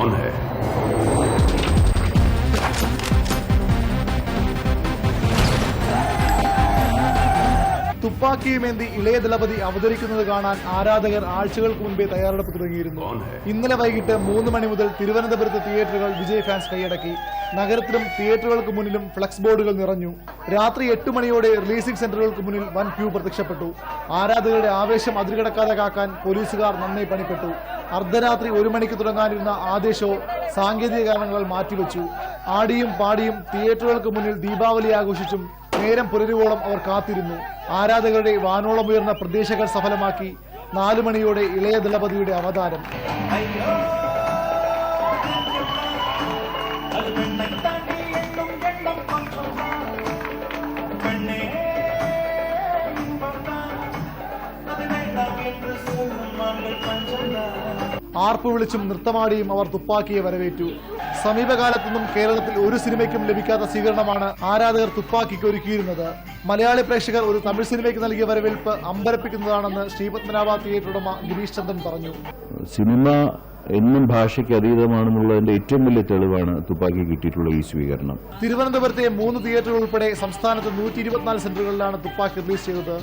कौन है? തുപ്പാക്കിയുമേന്തി ഇളയ ദളപതി അവതരിക്കുന്നത് കാണാൻ ആരാധകർ ആഴ്ചകൾക്ക് മുൻപേ തയ്യാറെടുപ്പ് തുടങ്ങിയിരുന്നു. ഇന്നലെ വൈകിട്ട് 3 മണി മുതൽ തിരുവനന്തപുരത്തെ തിയേറ്ററുകൾ വിജയ് ഫാൻസ് കൈയടക്കി. നഗരത്തിലും തിയേറ്ററുകൾക്ക് മുന്നിലും ഫ്ലക്സ് ബോർഡുകൾ നിറഞ്ഞു. രാത്രി 8 മണിയോടെ റിലീസിംഗ് സെന്ററുകൾക്ക് മുന്നിൽ വൻ ക്യൂ പ്രത്യക്ഷപ്പെട്ടു. ആരാധകരുടെ ആവേശം അതിരുകടക്കാതെ കാക്കാൻ പോലീസുകാർ നന്നേ പണിപ്പെട്ടു. അർദ്ധരാത്രി 1 മണിക്ക് തുടങ്ങാനിരുന്ന ആദ്യ ഷോ സാങ്കേതിക കാരണങ്ങളാൽ മാറ്റിവെച്ചു. ആടിയും പാടിയും തിയേറ്ററുകൾക്ക് മുന്നിൽ ദീപാവലി ആഘോഷിച്ചും നേരം പുലരുവോളം അവർ കാത്തിരുന്നു. ആരാധകരുടെ വാനോളം ഉയർന്ന പ്രതീക്ഷകൾ സഫലമാക്കി 4 മണിയോടെ ഇളയ ദളപതിയുടെ അവതാരം. ആർപ്പ് വിളിച്ചും നൃത്തമാടിയും അവർ തുപ്പാക്കിയെ വരവേറ്റു. സമീപകാലത്തൊന്നും കേരളത്തിൽ ഒരു സിനിമയ്ക്കും ലഭിക്കാത്ത സ്വീകരണമാണ് ആരാധകർ തുപ്പാക്കിക്ക് ഒരുക്കിയിരുന്നത്. മലയാളി പ്രേക്ഷകർ ഒരു തമിഴ് സിനിമയ്ക്ക് നൽകിയ വരവേൽപ്പ് അമ്പരപ്പിക്കുന്നതാണെന്ന് ശ്രീപത്മനാഭ തിയേറ്റർ ഉടമ ഗിരീഷ് ചന്ദ്രൻ പറഞ്ഞു. സിനിമ എന്നും ഭാഷയ്ക്ക് അതീതമാണെന്നുള്ളതിന്റെ ഏറ്റവും വലിയ തെളിവാണ് തുപ്പാക്കി കിട്ടിയിട്ടുള്ള ഈ സ്വീകരണം. തിരുവനന്തപുരത്തെ 3 തിയേറ്ററുകൾ ഉൾപ്പെടെ സംസ്ഥാനത്ത് 124 സെന്ററുകളിലാണ് തുപ്പാക്കി റിലീസ് ചെയ്തത്.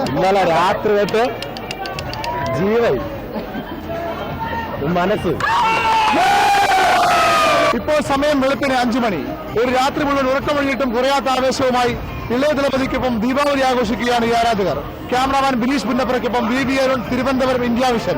ഇന്നലെ രാത്രി തൊട്ട് ജീവൻ മനസ്സ്. ഇപ്പോൾ സമയം വെളുപ്പിന് 5 മണി. ഒരു രാത്രി മുഴുവൻ ഉറക്കമൊഴിയിട്ടും കുറയാത്ത ആവേശവുമായി ഇളയ ദളപതിക്കൊപ്പം ദീപാവലി ആഘോഷിക്കുകയാണ് ഈ ആരാധകർ. ക്യാമറാമാൻ ബിനീഷ് പുന്നപ്പുറയ്ക്കൊപ്പം V B Arun, Thiruvananthapuram, India vision.